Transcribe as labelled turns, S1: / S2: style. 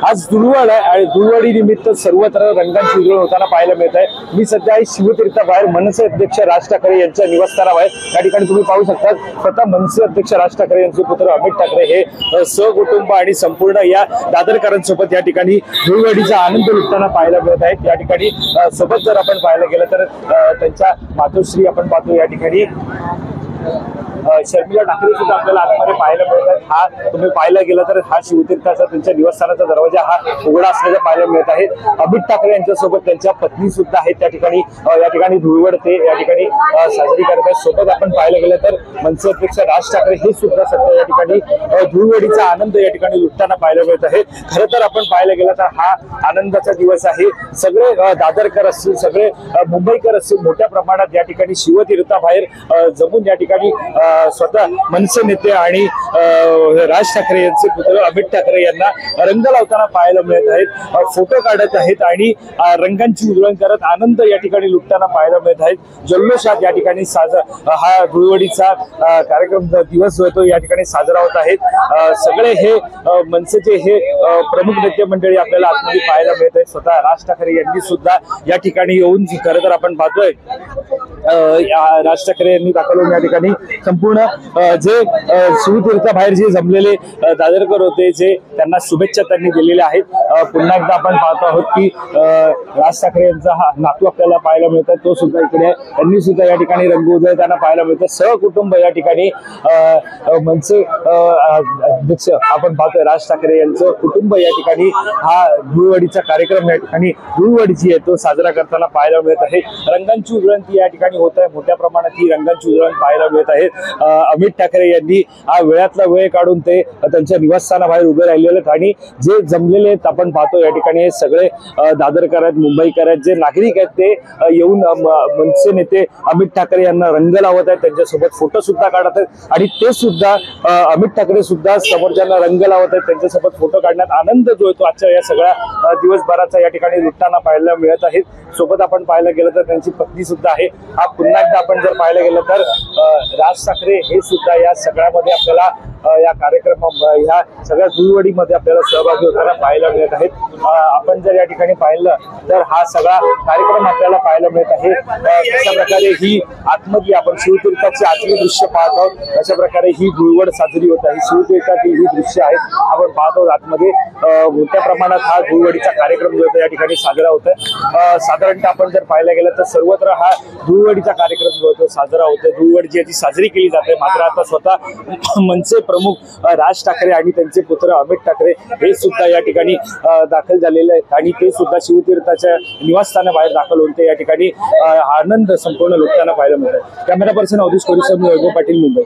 S1: आज धुळवड आहे आणि धुळवडी निमित्त सर्वत्र रंगांची उधळण होताना पाहायला मिळत आहे। मी सध्या शिवतीर्थाबाहेर मनसे अध्यक्ष राज ठाकरे यांच्या निवासस्थानाबाहेर या ठिकाणी तुम्ही पाहू शकता स्वतः मनसे अध्यक्ष राज ठाकरे यांचे पुत्र अमित ठाकरे हे सहकुटुंब आणि संपूर्ण या दादरकरांसोबत या ठिकाणी धुळवडीचा आनंद लुटताना पाहायला मिळत आहेत। या ठिकाणी सोबत जर आपण पाहायला गेलं तर त्यांच्या मातोश्री आपण पाहतो या ठिकाणी शर्मिला ठाकरे सुद्धा आपल्याला आतमध्ये पाहायला मिळत आहेत। हा तुम्ही पाहायला गेला तर हा शिवतीर्थाचा त्यांच्या निवासस्थानाचा दरवाजा हा उघडा असल्याचं पाहायला मिळत आहे। अमित ठाकरे यांच्यासोबत त्यांच्या पत्नी सुद्धा आहेत त्या ठिकाणी या ठिकाणी धुळवड ते या ठिकाणी साजरी करत आहेत। सोबत आपण पाहायला गेलं तर मनसे अध्यक्ष राज ठाकरे हे सुद्धा सध्या या ठिकाणी धुळवडीचा आनंद या ठिकाणी लुटताना पाहायला मिळत आहे। खरं तर आपण पाहायला गेलं तर हा आनंदाचा दिवस आहे। सगळे दादरकर असतील सगळे मुंबईकर असतील मोठ्या प्रमाणात या ठिकाणी शिवतीर्थाबाहेर जमून या ठिकाणी स्वतः मनसे नेते आणि राज ठाकरे यांचे पुत्र अमित ठाकरे यांना रंग लावताना पाहायला मिळत आहेत। फोटो काढत आहेत आणि रंगांची उधळण करत आनंद या ठिकाणी लुटताना पाहायला मिळत आहेत। जल्लोषात या ठिकाणी हा धुळवडीचा कार्यक्रम दिवस जो तो या ठिकाणी साजरा होत आहे। सगळे हे मनसेचे हे प्रमुख नेते मंडळी आपल्याला आतमध्ये पाहायला मिळत आहेत। स्वतः राज ठाकरे यांनी सुद्धा या ठिकाणी येऊन खरं तर आपण पाहतोय राज ठाकरे यांनी दाखल होऊन या ठिकाणी संपूर्ण जे शिवतीर्थाबाहेर जे जमलेले दादरकर होते जे त्यांना शुभेच्छा त्यांनी दिलेल्या आहेत। पुन्हा एकदा आपण पाहतो आहोत की राज ठाकरे यांचा हा नातू आपल्याला पाहायला मिळतात तो सुद्धा इकडे त्यांनी सुद्धा या ठिकाणी रंग उधळताना पाहायला मिळतं। सहकुटुंब या ठिकाणी मनसे अध्यक्ष आपण पाहतोय राज ठाकरे यांचं कुटुंब या ठिकाणी हा धुळवडीचा कार्यक्रम या ठिकाणी धुळवडीची आहे तो साजरा करताना पाहायला मिळत आहे। रंगांची उधळण ती या ठिकाणी होत आहे। मोठ्या प्रमाणात ही रंगांची उधळण पाहायला मिळत आहे। अमित ठाकरे यांनी हा वेळातला वेळ काढून ते त्यांच्या निवासस्थानाबाहेर उभे राहिलेले आहेत आणि जे जमलेले आहेत आपण पाहतो या ठिकाणी सगळे दादरकर आहेत मुंबईकर आहेत जे नागरिक आहेत ते येऊन मनसे नेते अमित ठाकरे यांना रंग लावत आहेत त्यांच्यासोबत फोटो सुद्धा काढत आहेत आणि ते सुद्धा अमित ठाकरे सुद्धा समोरच्यांना रंग लावत आहेत त्यांच्यासोबत फोटो काढण्यात आनंद जो आहे तो आजच्या या सगळ्या दिवसभराचा या ठिकाणी लुटताना पाहायला मिळत आहे। सोबत आपण पाहायला गेलं तर त्यांची पत्नी सुद्धा आहे। हा पुन्हा एकदा आपण जर पाहायला गेलं तर राज ठाकरे हे सुद्धा या सगळ्यामध्ये आपल्याला या कार्यक्रम ह्या सगळ्या धुळवडीमध्ये आपल्याला सहभागी होताना पाहायला मिळत आहेत। आपण जर या ठिकाणी पाहिलं तर हा सगळा कार्यक्रम आपल्याला पाहायला मिळत आहे। अशा प्रकारे ही आतमधली आपण शिवतीर्थाची आतली दृश्य पाहत आहोत। अशा प्रकारे ही धुळवड साजरी होत आहे। शिवतीर्थातील ही दृश्य आहेत आपण पाहत आहोत। आतमध्ये मोठ्या प्रमाणात हा धुळवडीचा कार्यक्रम जो होता या ठिकाणी साजरा होत आहे। साधारणतः आपण जर पाहायला गेलं तर सर्वत्र हा धुळवडीचा कार्यक्रम जो होतो साजरा होतोय। धुळवड जी ती साजरी केली जाते मात्र आता स्वतः मनसे प्रमुख राज ठाकरे आणि त्यांचे पुत्र अमित ठाकरे हे सुद्धा या ठिकाणी दाखल झालेले आहेत आणि ते सुद्धा शिवतीर्थाच्या निवासस्थानाबाहेर दाखल होऊन ते या ठिकाणी आनंद संपूर्ण लुटताना पाहायला मिळत आहे। कॅमेरा पर्सन अवधेश कोरीसह मी वैभव पाटील मुंबई।